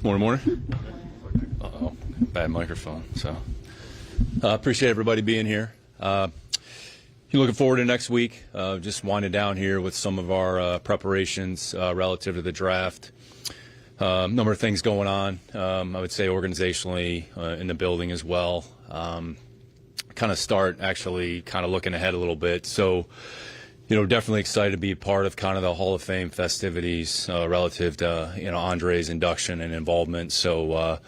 Morning. Uh-oh, bad microphone. So, appreciate everybody being here. You're looking forward to next week. Just winding down here with some of our preparations relative to the draft. Number of things going on. I would say organizationally in the building as well. Kind of start actually kind of looking ahead a little bit. So, definitely excited to be a part of kind of the Hall of Fame festivities relative to, Andre's induction and involvement. So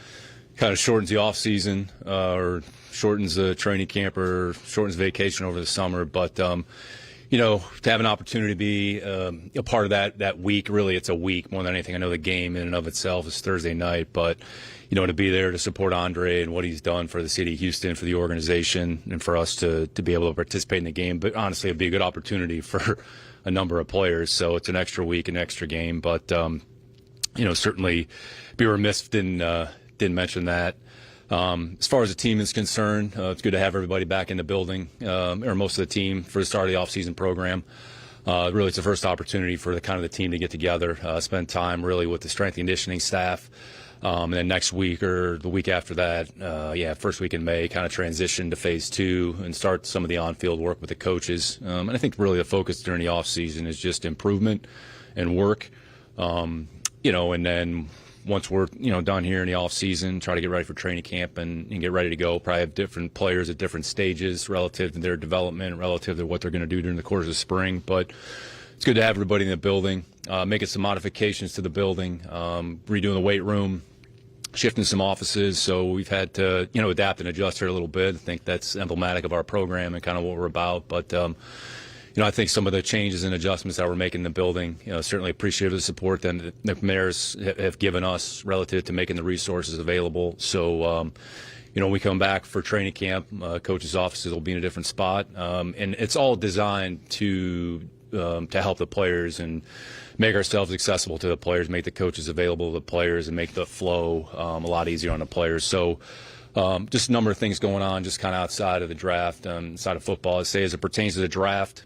kind of shortens the offseason or shortens the training camp or shortens vacation over the summer. But, to have an opportunity to be a part of that week, really it's a week more than anything. I know the game in and of itself is Thursday night, but, to be there to support Andre and what he's done for the city of Houston, for the organization, and for us to be able to participate in the game. But honestly, it'd be a good opportunity for a number of players. So it's an extra week, an extra game. But, certainly be remiss if didn't mention that. As far as the team is concerned, it's good to have everybody back in the building, or most of the team, for the start of the offseason program. Really, it's the first opportunity for the team to get together, spend time really with the strength and conditioning staff. And then next week or the week after that, first week in May, kind of transition to phase 2 and start some of the on-field work with the coaches. And I think really the focus during the offseason is just improvement and work. And then once we're, done here in the offseason, try to get ready for training camp and get ready to go. Probably have different players at different stages relative to their development, relative to what they're going to do during the course of spring. But it's good to have everybody in the building, making some modifications to the building, redoing the weight room, shifting some offices. So we've had to, adapt and adjust here a little bit. I think that's emblematic of our program and kind of what we're about. But, I think some of the changes and adjustments that we're making in the building, certainly appreciate the support that the mayors have given us relative to making the resources available. So, when we come back for training camp, coaches' offices will be in a different spot. And it's all designed to help the players and make ourselves accessible to the players, make the coaches available to the players, and make the flow a lot easier on the players. So just a number of things going on just kind of outside of the draft, outside of football. I'd say as it pertains to the draft,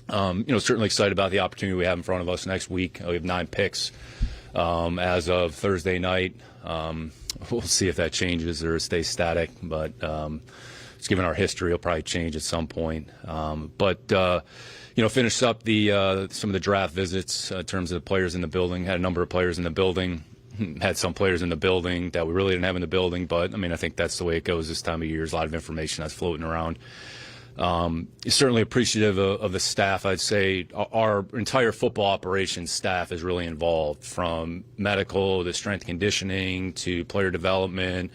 certainly excited about the opportunity we have in front of us next week. We have 9 picks as of Thursday night. We'll see if that changes or stays static, but just given our history, it'll probably change at some point. Finished up some of the draft visits in terms of the players in the building. Had a number of players in the building. Had some players in the building that we really didn't have in the building, but I think that's the way it goes this time of year. There's a lot of information that's floating around. Certainly appreciative of the staff. I'd say our entire football operations staff is really involved, from medical to strength conditioning to player development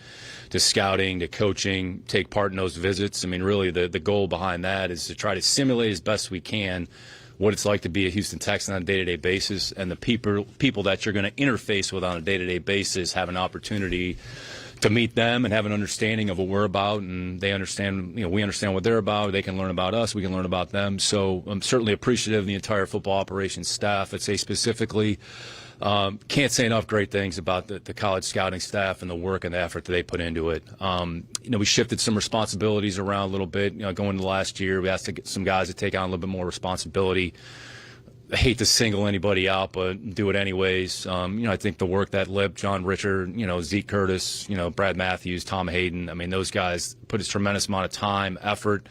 to scouting to coaching, take part in those visits. Really the goal behind that is to try to simulate as best we can what it's like to be a Houston Texan on a day-to-day basis, and the people that you're going to interface with on a day-to-day basis have an opportunity to meet them and have an understanding of what we're about, and they understand, we understand what they're about. They can learn about us. We can learn about them. So I'm certainly appreciative of the entire football operations staff. I'd say specifically, can't say enough great things about the college scouting staff and the work and the effort that they put into it. We shifted some responsibilities around a little bit. Going into last year, we asked some guys to take on a little bit more responsibility. I hate to single anybody out, but do it anyways. I think the work that Lip, John Richard, Zeke Curtis, Brad Matthews, Tom Hayden, those guys put a tremendous amount of time, effort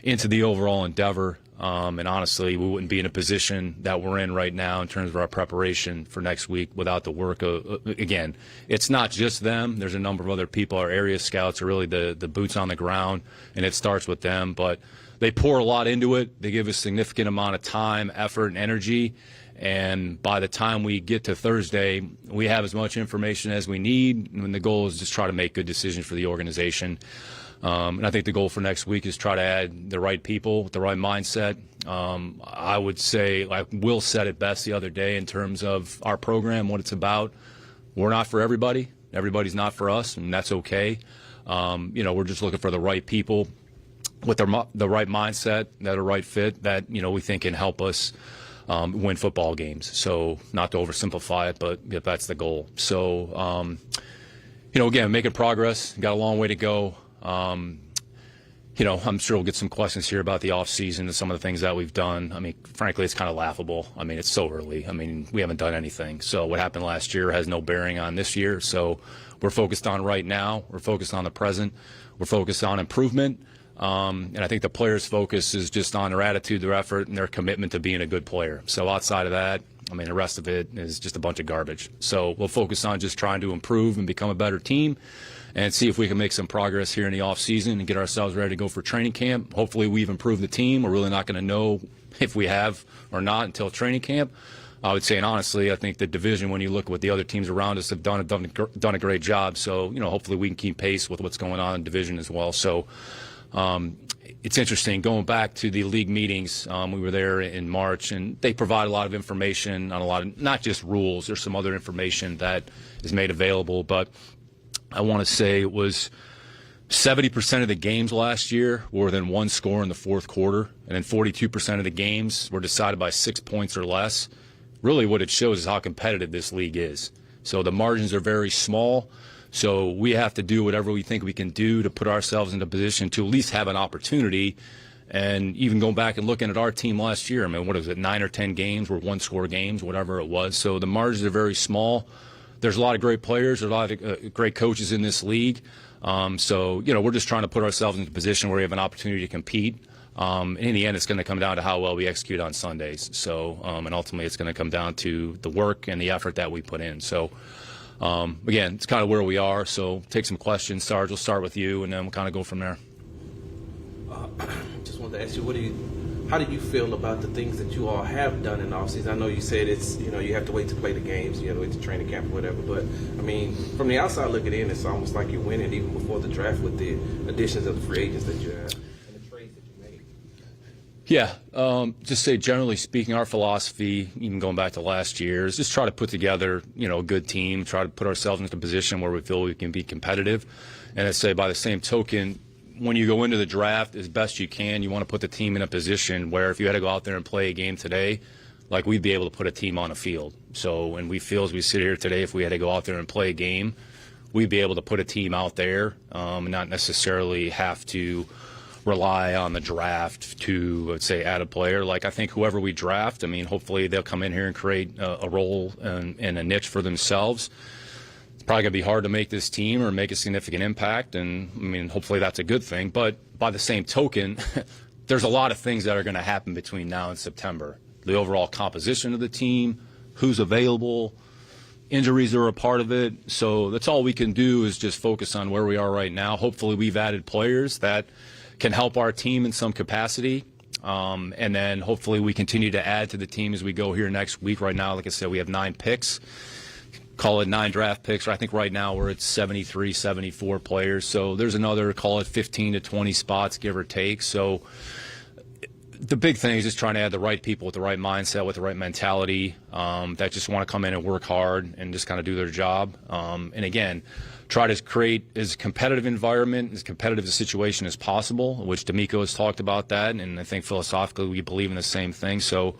into the overall endeavor. And honestly, we wouldn't be in a position that we're in right now in terms of our preparation for next week without the work. Again, it's not just them. There's a number of other people. Our area scouts are really the boots on the ground, and it starts with them. But they pour a lot into it. They give a significant amount of time, effort, and energy. And by the time we get to Thursday, we have as much information as we need. And the goal is just try to make good decisions for the organization. And I think the goal for next week is try to add the right people with the right mindset. I would say, like Will said it best the other day in terms of our program, what it's about. We're not for everybody. Everybody's not for us, and that's okay. We're just looking for the right people with the right mindset, that are right fit, that, we think can help us win football games. So not to oversimplify it, but that's the goal. So, again, making progress. Got a long way to go. I'm sure we'll get some questions here about the offseason and some of the things that we've done. I mean, frankly, it's kind of laughable. I mean, it's so early. I mean, we haven't done anything. So what happened last year has no bearing on this year. So we're focused on right now. We're focused on the present. We're focused on improvement. And I think the players' focus is just on their attitude, their effort, and their commitment to being a good player. So outside of that, I mean, the rest of it is just a bunch of garbage. So we'll focus on just trying to improve and become a better team and see if we can make some progress here in the offseason and get ourselves ready to go for training camp. Hopefully we've improved the team. We're really not going to know if we have or not until training camp. I would say, and honestly, I think the division, when you look at what the other teams around us have done a great job. So, hopefully we can keep pace with what's going on in the division as well. So it's interesting. Going back to the league meetings, we were there in March, and they provide a lot of information on a lot of, not just rules. There's some other information that is made available, but I want to say it was 70% of the games last year were within one score in the fourth quarter, and then 42% of the games were decided by 6 points or less. Really what it shows is how competitive this league is. So the margins are very small, so we have to do whatever we think we can do to put ourselves in a position to at least have an opportunity. And even going back and looking at our team last year, I mean, what is it, 9 or 10 games were one-score games, whatever it was. So the margins are very small. There's a lot of great players. There's a lot of great coaches in this league. So, we're just trying to put ourselves in a position where we have an opportunity to compete. And in the end, it's going to come down to how well we execute on Sundays. So, and ultimately, it's going to come down to the work and the effort that we put in. So, again, it's kind of where we are. So take some questions, Sarge. We'll start with you, and then we'll kind of go from there. Just wanted to ask you, how do you feel about the things that you all have done in the offseason? I know you said it's, you have to wait to play the games, you have to wait to training camp or whatever, but, I mean, from the outside looking in, it's almost like you're winning even before the draft with the additions of the free agents that you have and the trades that you made. Yeah, just say generally speaking, our philosophy, even going back to last year, is just try to put together, a good team, try to put ourselves into a position where we feel we can be competitive. And I say by the same token, when you go into the draft as best you can, you want to put the team in a position where if you had to go out there and play a game today, like we'd be able to put a team on a field. So, and we feel as we sit here today, if we had to go out there and play a game, we'd be able to put a team out there and not necessarily have to rely on the draft to, let's say, add a player. Like I think whoever we draft, I mean, hopefully they'll come in here and create a role and a niche for themselves. Probably going to be hard to make this team or make a significant impact, and I mean, hopefully that's a good thing. But by the same token, there's a lot of things that are going to happen between now and September. The overall composition of the team, who's available, injuries are a part of it. So that's all we can do is just focus on where we are right now. Hopefully we've added players that can help our team in some capacity. And then hopefully we continue to add to the team as we go here next week. Right now, like I said, we have 9 picks. Call it 9 draft picks. I think right now we're at 73, 74 players. So there's another, call it 15 to 20 spots, give or take. So the big thing is just trying to add the right people with the right mindset, with the right mentality, that just want to come in and work hard and just kind of do their job. And again, try to create as competitive environment, as competitive a situation as possible, which D'Amico has talked about that. And I think philosophically we believe in the same thing. So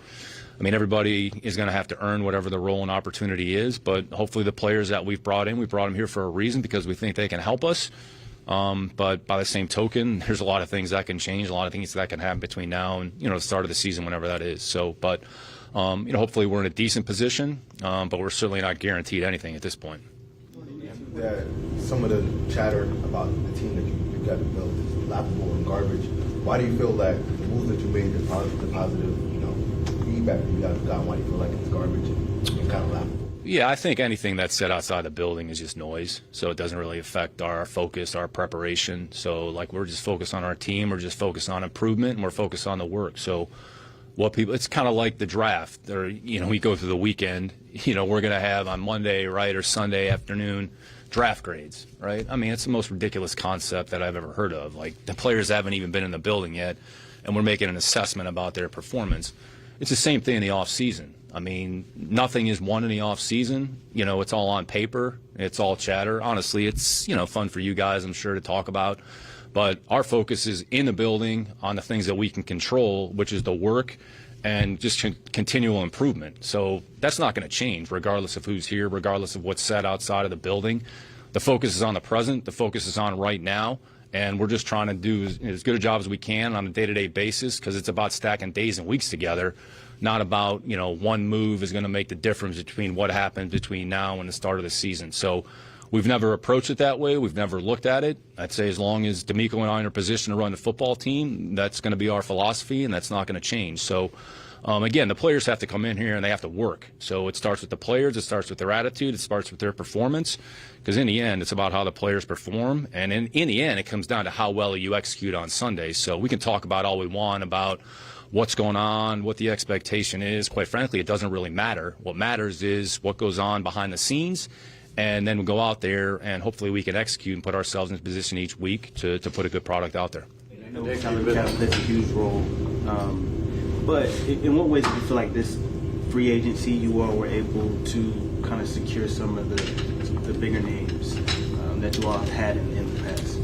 I mean, everybody is going to have to earn whatever the role and opportunity is, but hopefully the players that we brought them here for a reason because we think they can help us. But by the same token, there's a lot of things that can change, a lot of things that can happen between now and, the start of the season, whenever that is. So, but, hopefully we're in a decent position, but we're certainly not guaranteed anything at this point. That some of the chatter about the team that you got to build is laughable and garbage. Why do you feel that the moves that you made, the positive, feedback that you guys got, why do you feel like it's garbage and kind of laughable? Yeah, I think anything that's said outside the building is just noise, so it doesn't really affect our focus, our preparation. So, like, we're just focused on our team, we're just focused on improvement, and we're focused on the work. So it's kind of like the draft, or, we go through the weekend, we're going to have on Monday, right, or Sunday afternoon, draft grades, right? I mean, it's the most ridiculous concept that I've ever heard of. Like, the players haven't even been in the building yet, and we're making an assessment about their performance. It's the same thing in the off season. I mean, nothing is won in the off season. It's all on paper. It's all chatter. Honestly, it's, fun for you guys, I'm sure, to talk about. But our focus is in the building on the things that we can control, which is the work and just continual improvement. So that's not going to change regardless of who's here, regardless of what's said outside of the building. The focus is on the present. The focus is on right now. and we're just trying to do as good a job as we can on a day-to-day basis, because it's about stacking days and weeks together, not about, one move is going to make the difference between what happens between now and the start of the season. So we've never approached it that way. We've never looked at it. I'd say as long as D'Amico and I are in a position to run the football team, that's going to be our philosophy, and that's not going to change. So, again, the players have to come in here and they have to work. So it starts with the players. It starts with their attitude. It starts with their performance, because in the end, it's about how the players perform. And in the end, it comes down to how well you execute on Sunday. So we can talk about all we want about what's going on, what the expectation is. Quite frankly, it doesn't really matter. What matters is what goes on behind the scenes. And then we go out there and hopefully we can execute and put ourselves in a position each week to put a good product out there. I know salary cap plays a huge role, but in what ways do you feel like this free agency you all were able to kind of secure some of the bigger names that you all have had in the past?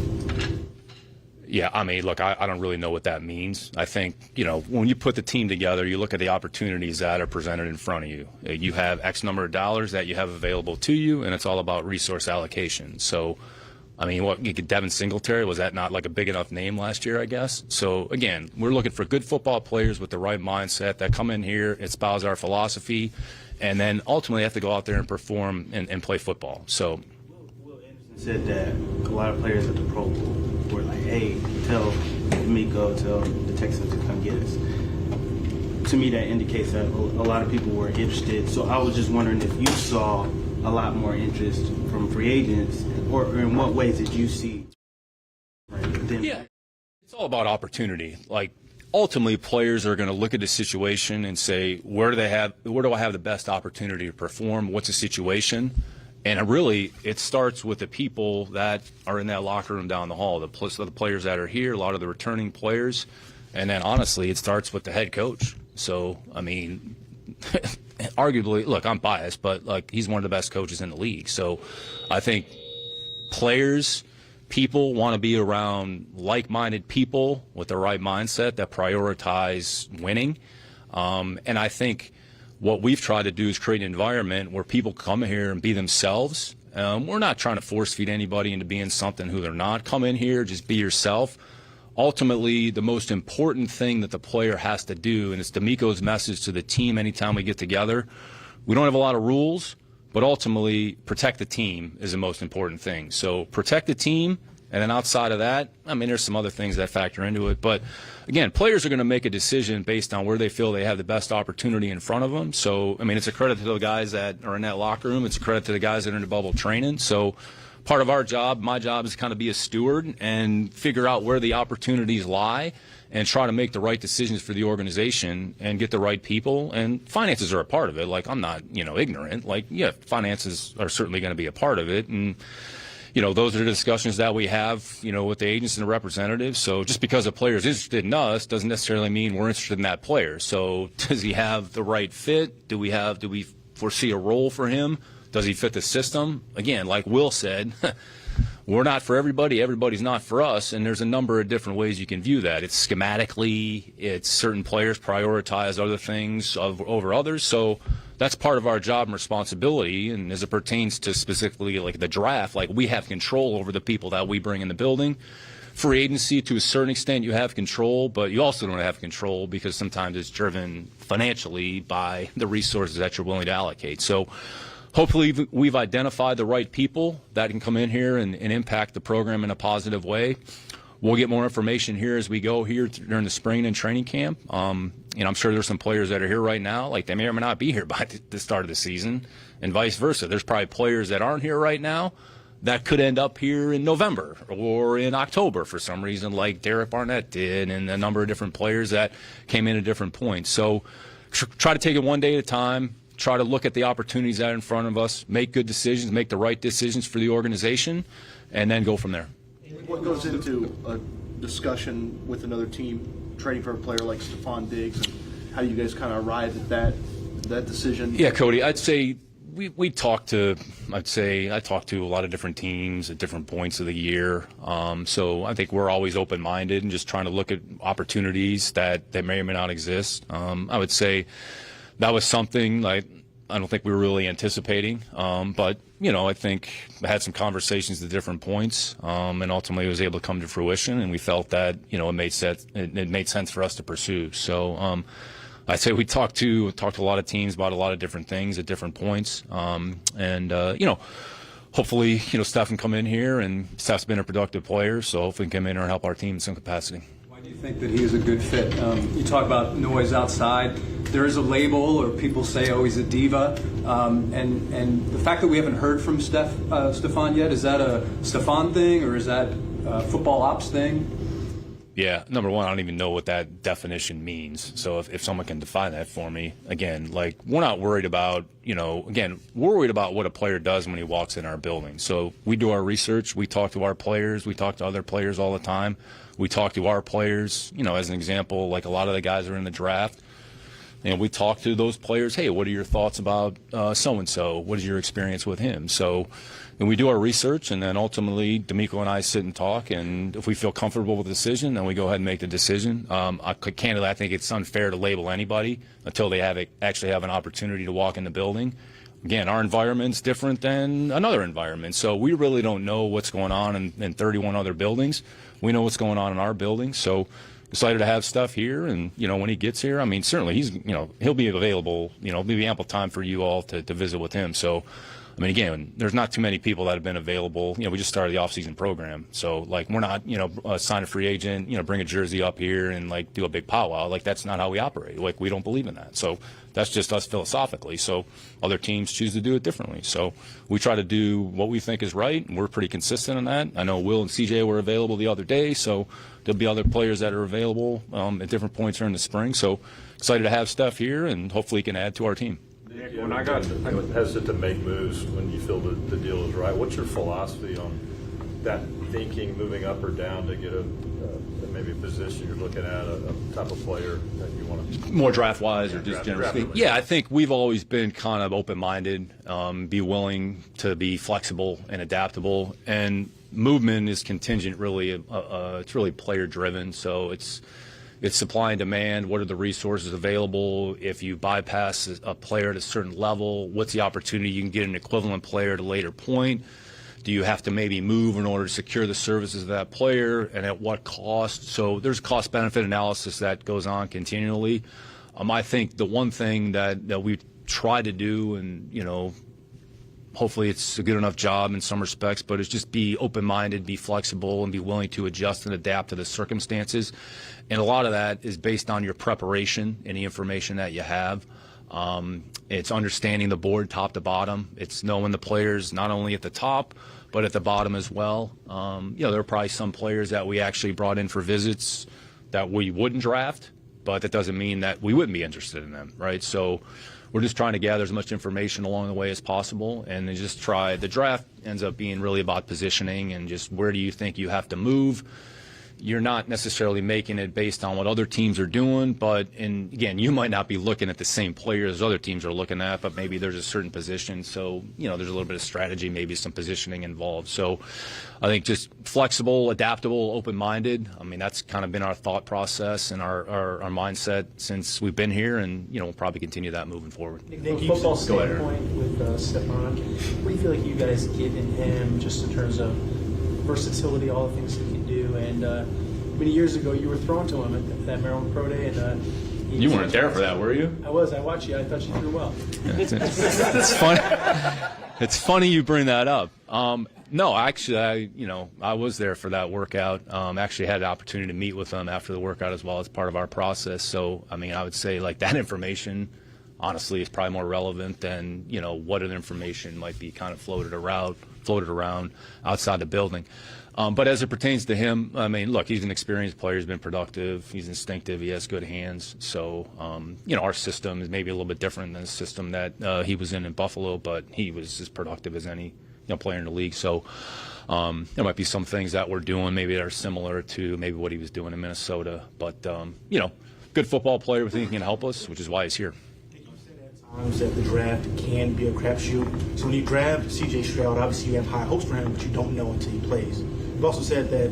Yeah, I mean, look, I don't really know what that means. I think, when you put the team together, you look at the opportunities that are presented in front of you. You have X number of dollars that you have available to you, and it's all about resource allocation. So, I mean, Devin Singletary, was that not like a big enough name last year, I guess? So, again, we're looking for good football players with the right mindset that come in here, espouse our philosophy, and then ultimately have to go out there and perform and play football. So, Will Anderson said that a lot of players at the Pro Bowl were like, hey, tell D'Amico, tell the Texans to come get us. To me, that indicates that a lot of people were interested. So I was just wondering if you saw a lot more interest from free agents, or in what ways did you see them? Yeah, it's all about opportunity. Like, ultimately, players are going to look at the situation and say, where do I have the best opportunity to perform? What's the situation? And really, it starts with the people that are in that locker room down the hall, the players that are here, a lot of the returning players. And then, honestly, it starts with the head coach. So, I mean, arguably, look, I'm biased, but, he's one of the best coaches in the league. So I think people want to be around like-minded people with the right mindset that prioritize winning. And I think what we've tried to do is create an environment where people come here and be themselves. We're not trying to force feed anybody into being something who they're not. Come in here, just be yourself. Ultimately, the most important thing that the player has to do, and it's D'Amico's message to the team anytime we get together, we don't have a lot of rules, but ultimately protect the team is the most important thing. So protect the team, and then outside of that, I mean, there's some other things that factor into it. But, again, players are going to make a decision based on where they feel they have the best opportunity in front of them. So, I mean, it's a credit to the guys that are in that locker room. It's a credit to the guys that are in the bubble training. So part of our job, my job, is to kind of be a steward and figure out where the opportunities lie and try to make the right decisions for the organization and get the right people. And finances are a part of it. I'm not, ignorant. Finances are certainly going to be a part of it. And, those are the discussions that we have, with the agents and the representatives. So just because a player is interested in us doesn't necessarily mean we're interested in that player. So does he have the right fit? Do we foresee a role for him? Does he fit the system? Again, like Will said, we're not for everybody. Everybody's not for us. And there's a number of different ways you can view that. It's schematically. It's certain players prioritize other things over others. So that's part of our job and responsibility. And as it pertains to specifically the draft, we have control over the people that we bring in the building. Free agency, to a certain extent, you have control, but you also don't have control because sometimes it's driven financially by the resources that you're willing to allocate. So hopefully we've identified the right people that can come in here and impact the program in a positive way. We'll get more information here as we go here during the spring and training camp. I'm sure there's some players that are here right now, they may or may not be here by the start of the season, and vice versa. There's probably players that aren't here right now that could end up here in November or in October for some reason, like Derek Barnett did, and a number of different players that came in at different points. So try to take it one day at a time. Try to look at the opportunities that are in front of us, make good decisions, make the right decisions for the organization, and then go from there. What goes into a discussion with another team trading for a player like Stefan Diggs, and how do you guys kind of arrive at that decision? Yeah, Cody, I'd say I talked to a lot of different teams at different points of the year. So I think we're always open-minded and just trying to look at opportunities that may or may not exist. I would say that was something I don't think we were really anticipating. But, I think I had some conversations at different points, and ultimately it was able to come to fruition, and we felt that, it made sense. It made sense for us to pursue. So I'd say we talked to a lot of teams about a lot of different things at different points. Hopefully, Stefan come in here, and Steph's been a productive player, so hopefully he can come in here and help our team in some capacity. Why do you think that he is a good fit? You talk about noise outside. There is a label, or people say, oh, he's a diva. And the fact that we haven't heard from Stefan yet, is that a Stefan thing, or is that a football ops thing? Yeah, number one, I don't even know what that definition means. So if someone can define that for me, again, we're not worried about, we're worried about what a player does when he walks in our building. So we do our research. We talk to our players. We talk to other players all the time. We talk to our players, as an example, like a lot of the guys are in the draft. We talk to those players, hey, what are your thoughts about so-and-so? What is your experience with him? So and we do our research, and then ultimately D'Amico and I sit and talk, and if we feel comfortable with the decision, then we go ahead and make the decision. Candidly, I think it's unfair to label anybody until they actually have an opportunity to walk in the building. Again, our environment's different than another environment, so we really don't know what's going on in 31 other buildings. We know what's going on in our building, so excited to have stuff here, and when he gets here, I mean, certainly he's he'll be available. There'll be ample time for you all to visit with him. So, I mean, again, there's not too many people that have been available. We just started the offseason program, so we're not sign a free agent, bring a jersey up here and do a big powwow. That's not how we operate. We don't believe in that. So that's just us philosophically. So other teams choose to do it differently. So we try to do what we think is right, and we're pretty consistent in that. I know Will and CJ were available the other day, so there'll be other players that are available at different points during the spring. So excited to have Steph here, and hopefully he can add to our team. When I got hesitant to make moves when you feel the deal is right, what's your philosophy on that thinking, moving up or down to get maybe a position you're looking at, a type of player that you want to? More draft-wise or just generally speaking? Yeah, I think we've always been kind of open-minded, be willing to be flexible and adaptable, and movement is contingent really. It's really player-driven, so it's supply and demand. What are the resources available? If you bypass a player at a certain level, what's the opportunity you can get an equivalent player at a later point? Do you have to maybe move in order to secure the services of that player, and at what cost? So there's cost-benefit analysis that goes on continually. I think the one thing that we try to do, and hopefully it's a good enough job in some respects, but it's just be open-minded, be flexible, and be willing to adjust and adapt to the circumstances. And a lot of that is based on your preparation and the information that you have. It's understanding the board top to bottom. It's knowing the players not only at the top, but at the bottom as well. There are probably some players that we actually brought in for visits that we wouldn't draft, but that doesn't mean that we wouldn't be interested in them, right? So we're just trying to gather as much information along the way as possible, and then just try. The draft ends up being really about positioning and just where do you think you have to move. You're not necessarily making it based on what other teams are doing, and again, you might not be looking at the same players other teams are looking at, but maybe there's a certain position. So, there's a little bit of strategy, maybe some positioning involved. So I think just flexible, adaptable, open-minded. I mean, that's kind of been our thought process and our mindset since we've been here, and, we'll probably continue that moving forward. From a football standpoint with Stefan, what do you feel like you guys get in him just in terms of versatility, all the things he can do? And many years ago, you were thrown to him at that Maryland Pro Day, and you weren't there for that, were you? I was. I watched you. I thought you threw well. It's funny. It's funny you bring that up. No, actually, I was there for that workout. Actually had the opportunity to meet with him after the workout as well as part of our process. So, I mean, I would say that information, honestly, is probably more relevant than what other information might be kind of floated around outside the building. But as it pertains to him, I mean, look, he's an experienced player. He's been productive. He's instinctive. He has good hands. So, our system is maybe a little bit different than the system that he was in Buffalo, but he was as productive as any player in the league. So there might be some things that we're doing maybe that are similar to maybe what he was doing in Minnesota. But, good football player. We think he can help us, which is why he's here. Times that the draft can be a crapshoot. So when you draft C.J. Stroud, obviously you have high hopes for him, but you don't know until he plays. You've also said that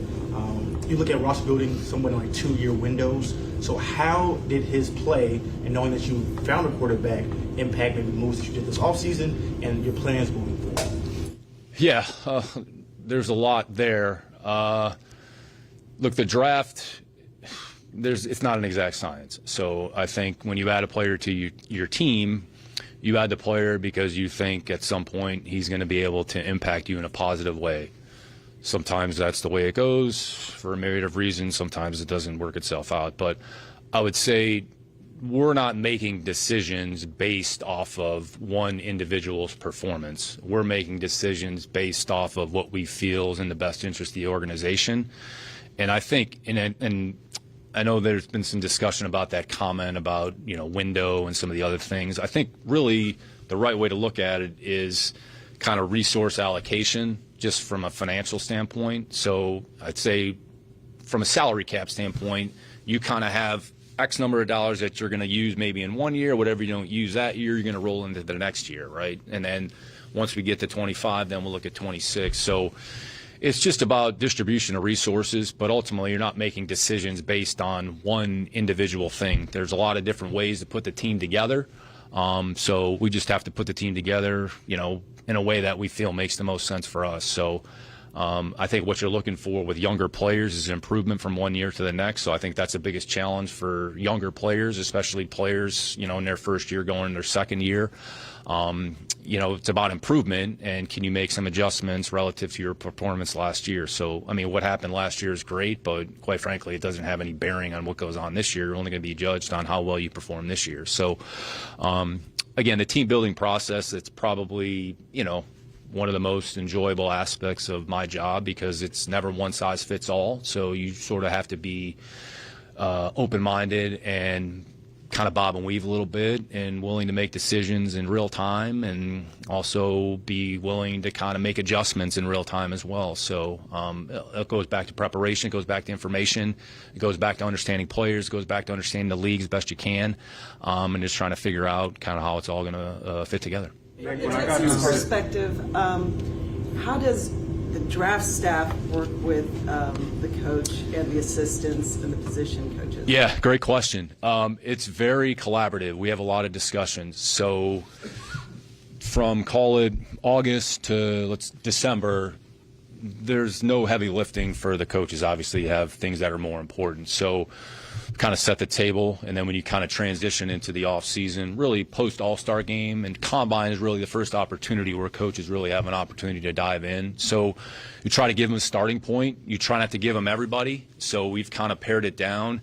you look at roster building somewhat in like 2-year windows. So how did his play and knowing that you found a quarterback impact maybe moves that you did this offseason and your plans moving forward? Yeah, there's a lot there. Look, the draft, it's not an exact science. So I think when you add a player to your team, you add the player because you think at some point he's going to be able to impact you in a positive way. Sometimes that's the way it goes for a myriad of reasons. Sometimes it doesn't work itself out. But I would say we're not making decisions based off of one individual's performance. We're making decisions based off of what we feel is in the best interest of the organization. And I think, and I know there's been some discussion about that comment about, window and some of the other things. I think really the right way to look at it is kind of resource allocation just from a financial standpoint. So I'd say from a salary cap standpoint, you kind of have X number of dollars that you're going to use maybe in 1 year. Whatever you don't use that year, you're going to roll into the next year, right? And then once we get to 25, then we'll look at 26. So it's just about distribution of resources, but ultimately you're not making decisions based on one individual thing. There's a lot of different ways to put the team together. So we just have to put the team together, in a way that we feel makes the most sense for us. So I think what you're looking for with younger players is improvement from 1 year to the next. So I think that's the biggest challenge for younger players, especially players, in their first year going in their second year. It's about improvement, and can you make some adjustments relative to your performance last year? So, what happened last year is great, but quite frankly, it doesn't have any bearing on what goes on this year. You're only going to be judged on how well you perform this year. So, again, the team building process, it's probably, one of the most enjoyable aspects of my job because it's never one size fits all. So you sort of have to be open-minded and kind of bob and weave a little bit and willing to make decisions in real time and also be willing to kind of make adjustments in real time as well. So it goes back to preparation, it goes back to information, it goes back to understanding players, it goes back to understanding the league as best you can, and just trying to figure out kind of how it's all going to fit together. In Texas perspective, how does the draft staff work with the coach and the assistants and the position coaches? Yeah, great question. It's very collaborative. We have a lot of discussions. So from call it August to December, there's no heavy lifting for the coaches. Obviously, you have things that are more important. So kind of set the table, and then when you kind of transition into the off season, really post All-Star game, and combine is really the first opportunity where coaches really have an opportunity to dive in. So you try to give them a starting point. You try not to give them everybody. So we've kind of pared it down,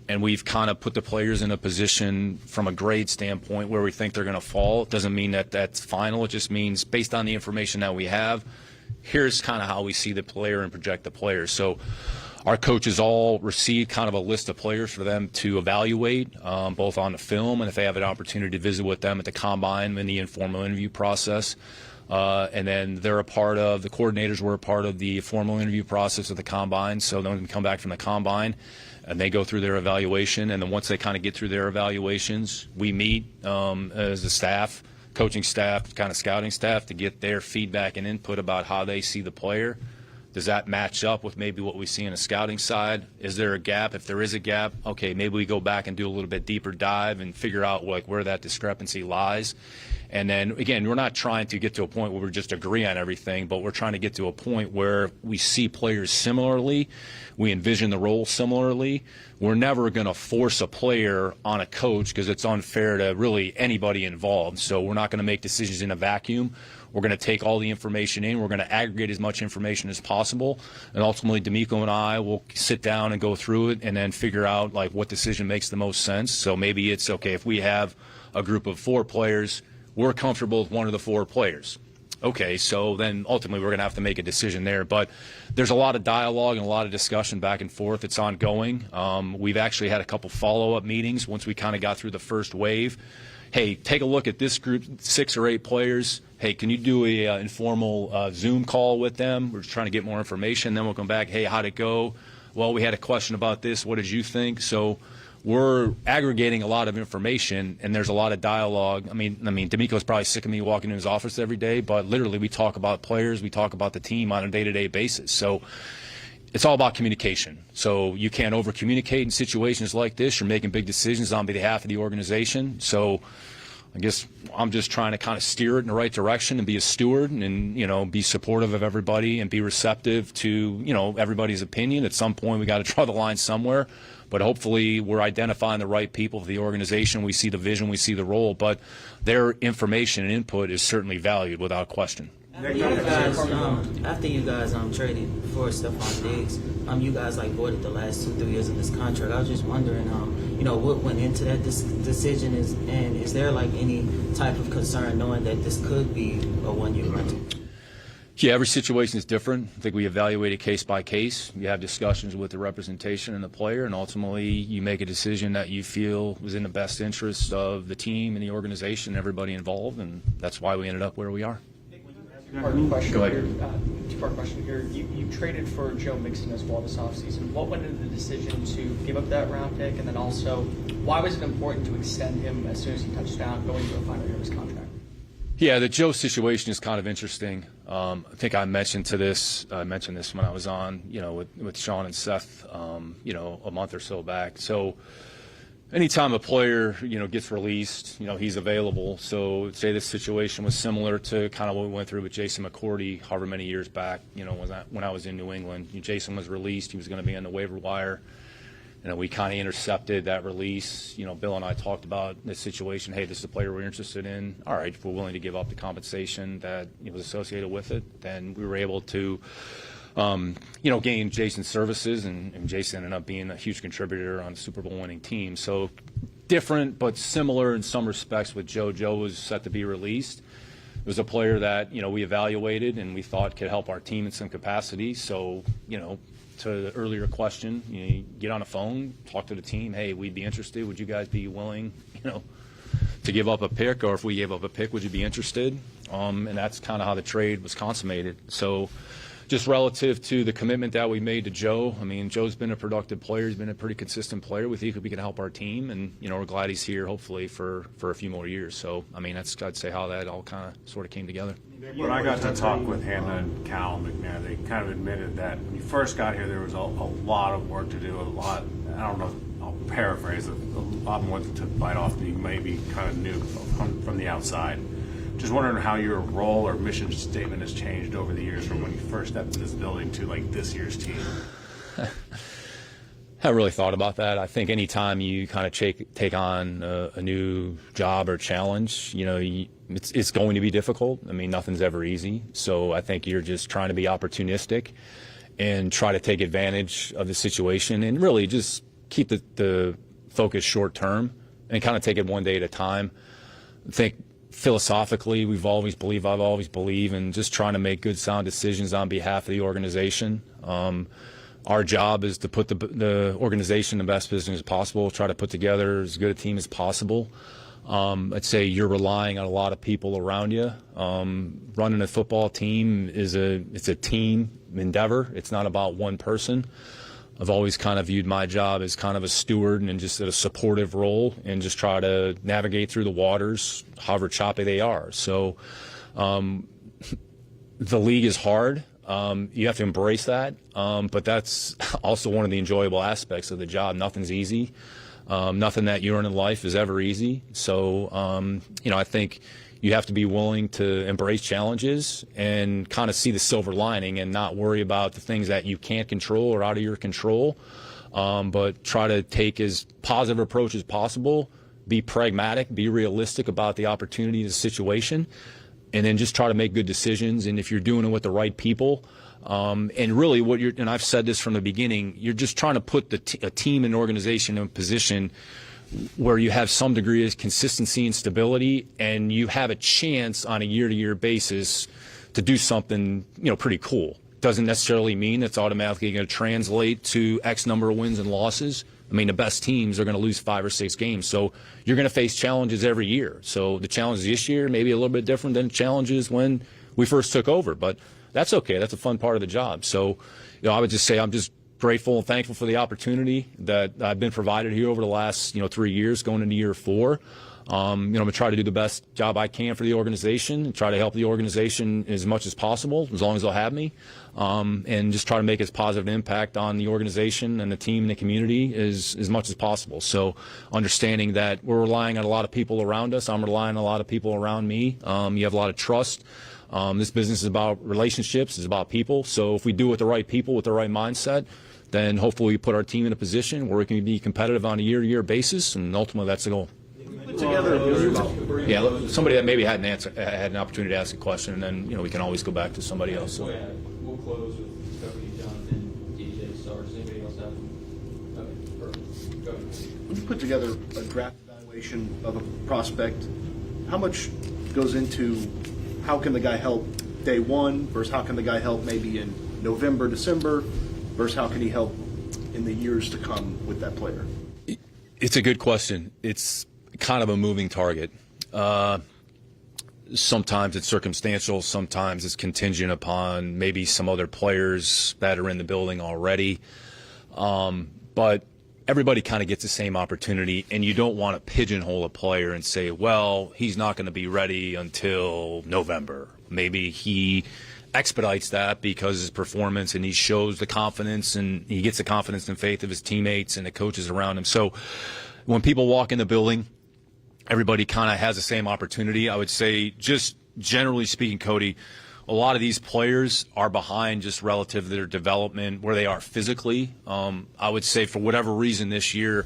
and we've kind of put the players in a position from a grade standpoint where we think they're going to fall. It doesn't mean that that's final. It just means based on the information that we have, here's kind of how we see the player and project the player. So our coaches all receive kind of a list of players for them to evaluate, both on the film and if they have an opportunity to visit with them at the combine in the informal interview process. And then the coordinators were a part of the formal interview process of the combine. So then we come back from the combine and they go through their evaluation. And then once they kind of get through their evaluations, we meet as a staff, coaching staff, kind of scouting staff, to get their feedback and input about how they see the player. Does that match up with maybe what we see in a scouting side? Is there a gap? If there is a gap, okay, maybe we go back and do a little bit deeper dive and figure out where that discrepancy lies. And then, again, we're not trying to get to a point where we just agree on everything, but we're trying to get to a point where we see players similarly, we envision the role similarly. We're never going to force a player on a coach because it's unfair to really anybody involved. So we're not going to make decisions in a vacuum. We're going to take all the information in. We're going to aggregate as much information as possible. And ultimately, D'Amico and I will sit down and go through it and then figure out what decision makes the most sense. So maybe it's, okay, if we have a group of 4 players, we're comfortable with one of the 4 players. Okay, so then ultimately we're going to have to make a decision there. But there's a lot of dialogue and a lot of discussion back and forth. It's ongoing. We've actually had a couple follow-up meetings once we kind of got through the first wave. Hey, take a look at this group, 6 or 8 players. Hey, can you do a informal Zoom call with them? We're just trying to get more information. Then we'll come back. Hey, how'd it go? Well, we had a question about this. What did you think? So we're aggregating a lot of information, and there's a lot of dialogue. I mean, D'Amico's probably sick of me walking in his office every day, but literally we talk about players, we talk about the team on a day-to-day basis. So it's all about communication. So you can't over communicate in situations like this. You're making big decisions on behalf of the organization. So I guess I'm just trying to kind of steer it in the right direction and be a steward and, you know, be supportive of everybody and be receptive to, you know, everybody's opinion. At some point, we got to draw the line somewhere. But hopefully we're identifying the right people for the organization. We see the vision, we see the role. But their information and input is certainly valued without question. After you guys traded for Stefan Diggs, you guys like voided the last 2-3 years of this contract. I was just wondering, you know, what went into that decision and is there like any type of concern knowing that this could be a one-year rental? Yeah, every situation is different. I think we evaluate it case by case. You have discussions with the representation and the player, and ultimately you make a decision that you feel was in the best interest of the team and the organization and everybody involved, and that's why we ended up where we are. Two-part question Go ahead. here. Two-part question here. You traded for Joe Mixon as well this offseason. What went into the decision to give up that round pick, and then also why was it important to extend him as soon as he touched down going to the final year of his contract? Yeah, the Joe situation is kind of interesting. I think I mentioned this when I was on, you know, with Sean and Seth, you know, a month or so back. So anytime a player, you know, gets released, you know, he's available. So say this situation was similar to kind of what we went through with Jason McCourty however many years back, you know, when I was in New England. Jason was released. He was going to be on the waiver wire. You know, we kind of intercepted that release. You know, Bill and I talked about this situation. Hey, this is a player we're interested in. All right, if we're willing to give up the compensation that was associated with it, then we were able to, you know, gain Jason's services, and Jason ended up being a huge contributor on the Super Bowl winning team. So different but similar in some respects with Joe. Joe was set to be released. It was a player that, you know, we evaluated and we thought could help our team in some capacity. So, you know, to the earlier question, you get on a phone, talk to the team. Hey, we'd be interested. Would you guys be willing, you know, to give up a pick? Or if we gave up a pick, would you be interested? And that's kind of how the trade was consummated. So just relative to the commitment that we made to Joe, I mean, Joe's been a productive player. He's been a pretty consistent player. We think we can help our team. And, you know, we're glad he's here, hopefully, for a few more years. So, I mean, that's, I'd say, how that all kind of sort of came together. When I got to talk with Hannah and Cal and McNair, they kind of admitted that when you first got here, there was a lot of work to do, a lot, I don't know, I'll paraphrase it, a lot more to bite off than you maybe kind of knew from the outside. Just wondering how your role or mission statement has changed over the years from when you first stepped in this building to like this year's team. I haven't really thought about that. I think anytime you kind of take on a new job or challenge, you know, it's going to be difficult. I mean, nothing's ever easy. So I think you're just trying to be opportunistic and try to take advantage of the situation and really just keep the focus short term and kind of take it one day at a time. I think philosophically, I've always believed in just trying to make good, sound decisions on behalf of the organization. Our job is to put the organization in the best position as possible, try to put together as good a team as possible. I'd say you're relying on a lot of people around you. Running a football team it's a team endeavor. It's not about one person. I've always kind of viewed my job as kind of a steward and just a supportive role and just try to navigate through the waters, however choppy they are. So the league is hard. You have to embrace that, but that's also one of the enjoyable aspects of the job. Nothing's easy. Nothing that you earn in life is ever easy. So, you know, I think you have to be willing to embrace challenges and kind of see the silver lining and not worry about the things that you can't control or out of your control, but try to take as positive an approach as possible, be pragmatic, be realistic about the opportunity, the situation, and then just try to make good decisions. And if you're doing it with the right people, and really and I've said this from the beginning, you're just trying to put a team and organization in a position where you have some degree of consistency and stability, and you have a chance on a year-to-year basis to do something, you know, pretty cool. Doesn't necessarily mean it's automatically going to translate to X number of wins and losses. I mean, the best teams are going to lose 5 or 6 games. So you're going to face challenges every year. So the challenges this year may be a little bit different than challenges when we first took over. But that's okay. That's a fun part of the job. So, you know, I would just say I'm just grateful and thankful for the opportunity that I've been provided here over the last, 3 years, going into year 4. I'm going to try to do the best job I can for the organization and try to help the organization as much as possible, as long as they'll have me, and just try to make as positive an impact on the organization and the team and the community as much as possible. So understanding that we're relying on a lot of people around us. I'm relying on a lot of people around me. You have a lot of trust. This business is about relationships. It's about people. So if we do it with the right people, with the right mindset, then hopefully we put our team in a position where we can be competitive on a year-to-year basis, and ultimately that's the goal. Yeah, somebody that maybe had an opportunity to ask a question, and then we can always go back to somebody else. So. Yeah, we'll close with Cody, Jonathan, DJ, Stars. Anybody else have? Okay, perfect. Go ahead. When you put together a draft evaluation of a prospect, how much goes into how can the guy help day one versus how can the guy help maybe in November, December versus how can he help in the years to come with that player? It's a good question. It's kind of a moving target. Sometimes it's circumstantial. Sometimes it's contingent upon maybe some other players that are in the building already. But everybody kind of gets the same opportunity, and you don't want to pigeonhole a player and say, well, he's not going to be ready until November. Maybe he expedites that because his performance, and he shows the confidence, and he gets the confidence and faith of his teammates and the coaches around him. So when people walk in the building, everybody kind of has the same opportunity. I would say, just generally speaking, Cody, a lot of these players are behind just relative to their development, where they are physically. I would say for whatever reason this year,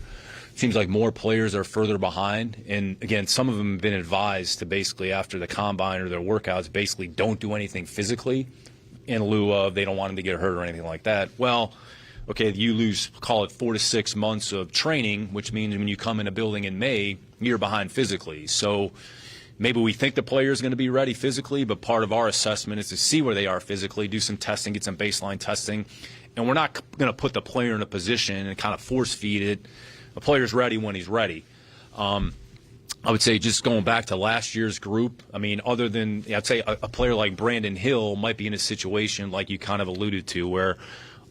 it seems like more players are further behind. And again, some of them have been advised to basically, after the combine or their workouts, basically don't do anything physically in lieu of they don't want them to get hurt or anything like that. Well, okay, you lose, call it 4 to 6 months of training, which means when you come in a building in May, you're behind physically. So maybe we think the player is going to be ready physically, but part of our assessment is to see where they are physically, do some testing, get some baseline testing. And we're not going to put the player in a position and kind of force feed it. The player's ready when he's ready. I would say, just going back to last year's group, I mean, other than, I'd say a player like Brandon Hill might be in a situation like you kind of alluded to, where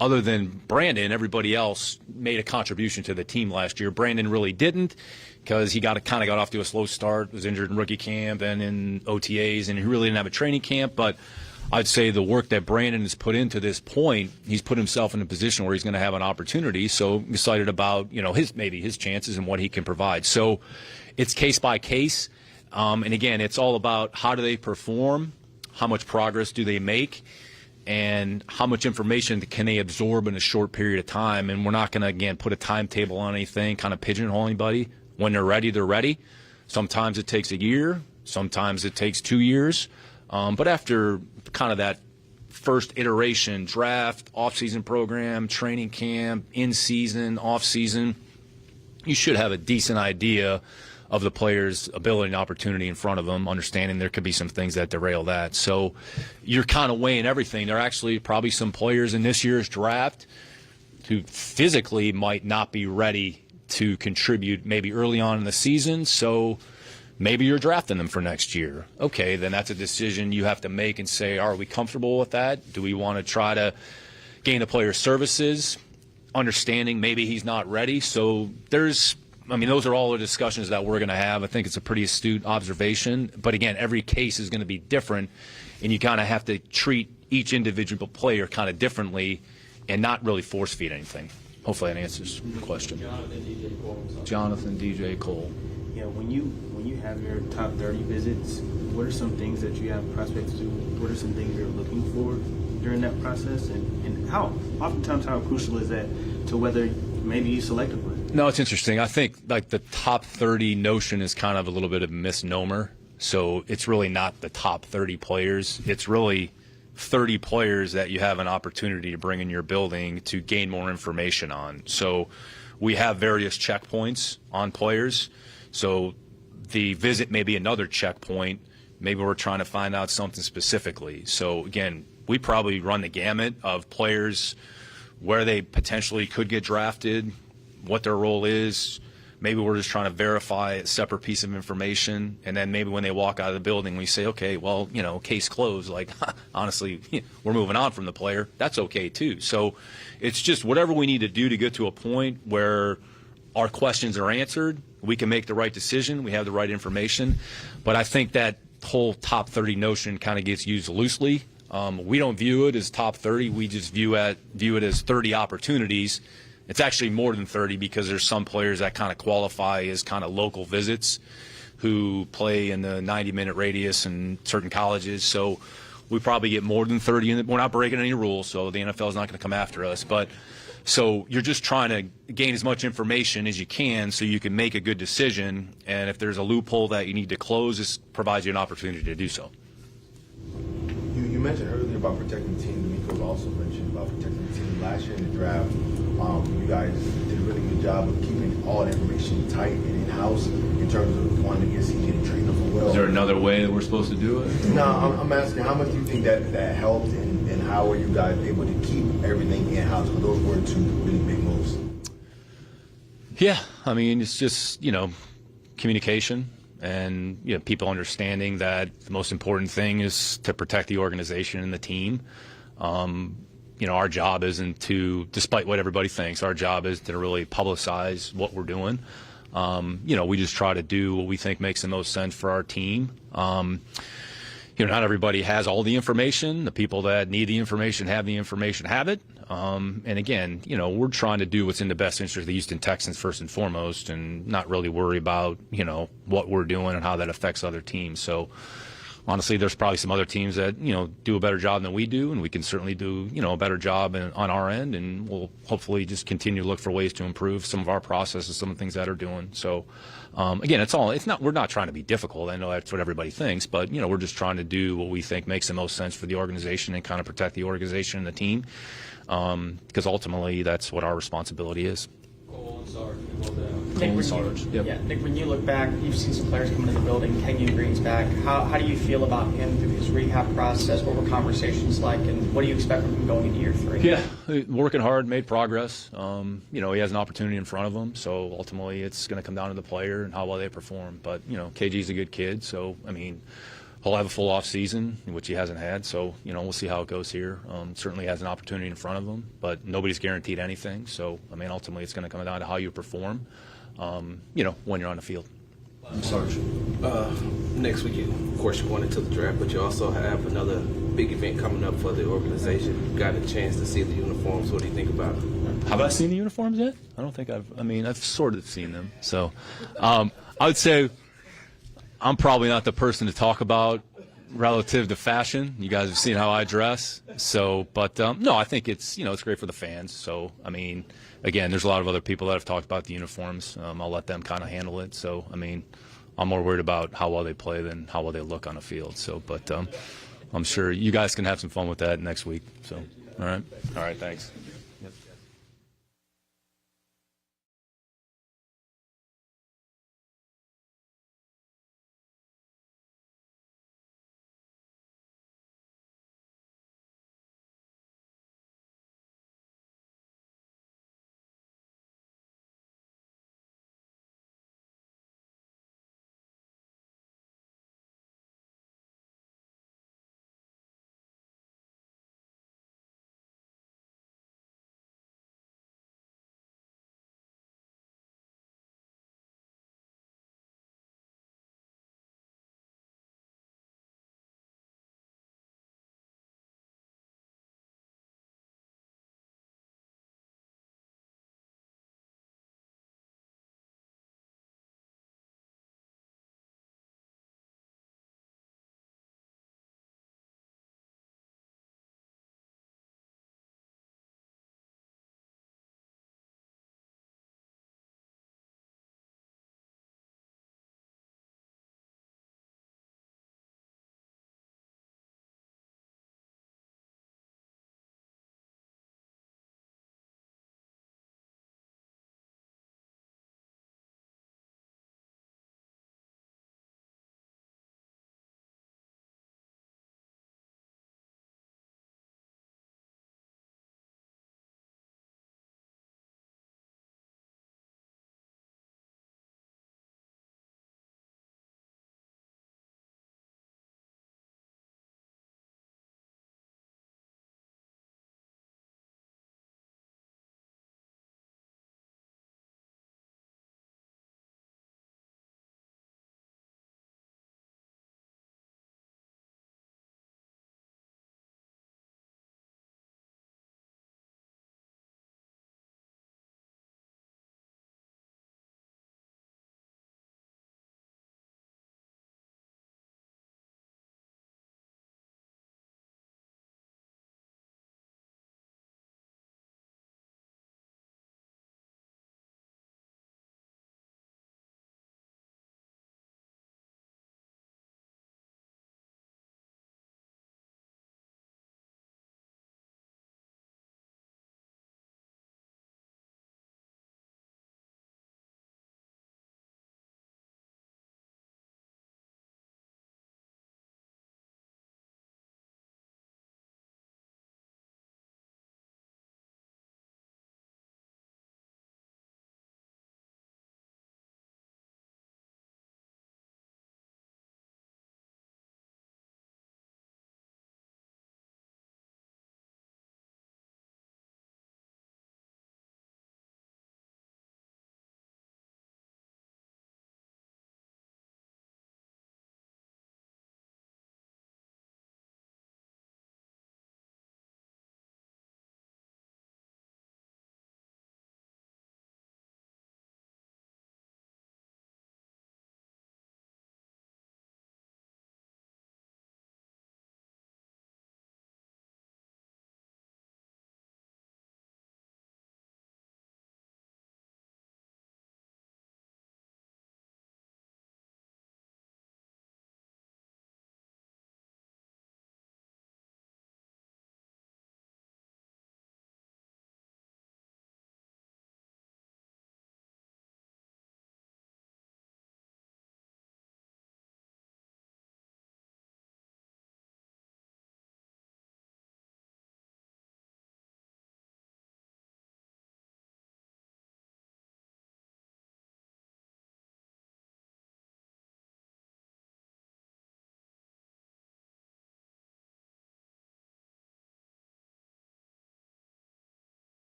other than Brandon, everybody else made a contribution to the team last year. Brandon really didn't, because he kind of got off to a slow start, was injured in rookie camp and in OTAs, and he really didn't have a training camp. But I'd say the work that Brandon has put into this point, he's put himself in a position where he's going to have an opportunity. So I'm excited about his chances and what he can provide. So it's case by case, and again, it's all about how do they perform, how much progress do they make, and how much information can they absorb in a short period of time. And we're not going to, again, put a timetable on anything, kind of pigeonhole anybody. When they're ready, they're ready. Sometimes it takes a year. Sometimes it takes 2 years. But after kind of that first iteration, draft, off-season program, training camp, in-season, off-season, you should have a decent idea of the player's ability and opportunity in front of them, understanding there could be some things that derail that. So you're kind of weighing everything. There are actually probably some players in this year's draft who physically might not be ready to contribute maybe early on in the season, so maybe you're drafting them for next year. Okay, then that's a decision you have to make and say, are we comfortable with that? Do we want to try to gain the player's services, understanding maybe he's not ready? So those are all the discussions that we're going to have. I think it's a pretty astute observation. But again, every case is going to be different, and you kind of have to treat each individual player kind of differently and not really force feed anything. Hopefully that answers the question. Jonathan DJ Cole. Yeah, when you have your top 30 visits, what are some things that you have prospects do? What are some things you're looking for during that process? And how crucial is that to whether maybe you select a player? No, it's interesting. I think like the top 30 notion is kind of a little bit of a misnomer. So it's really not the top 30 players. It's really 30 players that you have an opportunity to bring in your building to gain more information on. So we have various checkpoints on players. So the visit may be another checkpoint. Maybe we're trying to find out something specifically. So again, we probably run the gamut of players, where they potentially could get drafted, what their role is. Maybe we're just trying to verify a separate piece of information, and then maybe when they walk out of the building, we say, okay, well, case closed. Like, honestly, we're moving on from the player. That's okay, too. So it's just whatever we need to do to get to a point where our questions are answered we can make the right decision. We have the right information. But I think that whole top 30 notion kind of gets used loosely. We don't view it as top 30. We just view it as 30 opportunities. It's actually more than 30 because there's some players that kind of qualify as kind of local visits who play in the 90-minute radius in certain colleges. So we probably get more than 30. We're not breaking any rules, so the NFL is not going to come after us. But so you're just trying to gain as much information as you can so you can make a good decision. And if there's a loophole that you need to close, this provides you an opportunity to do so. You mentioned earlier about protecting the team. D'Amico also mentioned about protecting the team last year in the draft. You guys did a really good job of keeping all the information tight and in-house in terms of wanting to get CJ and train them well. Is there another way that we're supposed to do it? No, I'm asking how much do you think that helped, and how are you guys able to keep everything in-house? Because those were two really big moves. Yeah, I mean, it's just, communication and people understanding that the most important thing is to protect the organization and the team. Our job isn't to, despite what everybody thinks, our job is to really publicize what we're doing. We just try to do what we think makes the most sense for our team. Not everybody has all the information. The people that need the information, have it. And again, we're trying to do what's in the best interest of the Houston Texans first and foremost, and not really worry about, what we're doing and how that affects other teams. So honestly, there's probably some other teams that, do a better job than we do, and we can certainly do, a better job on our end, and we'll hopefully just continue to look for ways to improve some of our processes, some of the things that are doing. So again, we're not trying to be difficult. I know that's what everybody thinks, but, we're just trying to do what we think makes the most sense for the organization and kind of protect the organization and the team, because ultimately that's what our responsibility is. Cole and Sarge, well done. Nick, when you look back, you've seen some players come into the building. Kenyan Green's back. How do you feel about him through his rehab process? What were conversations like, and what do you expect from him going into year 3? Yeah, working hard, made progress. He has an opportunity in front of him, so ultimately it's going to come down to the player and how well they perform. But KG's a good kid, so he'll have a full off season, which he hasn't had. So we'll see how it goes here. Certainly has an opportunity in front of him, but nobody's guaranteed anything. So ultimately it's going to come down to how you perform. When you're on the field. Sarge, next week, of course, you're going into the draft, but you also have another big event coming up for the organization. You've got a chance to see the uniforms. What do you think about it? Have I seen the uniforms yet? I don't think I've sort of seen them. So I would say I'm probably not the person to talk about relative to fashion. You guys have seen how I dress. So, but no, I think it's, it's great for the fans. So, again, there's a lot of other people that have talked about the uniforms. I'll let them kind of handle it. So, I'm more worried about how well they play than how well they look on the field. So, but I'm sure you guys can have some fun with that next week. So, all right, thanks.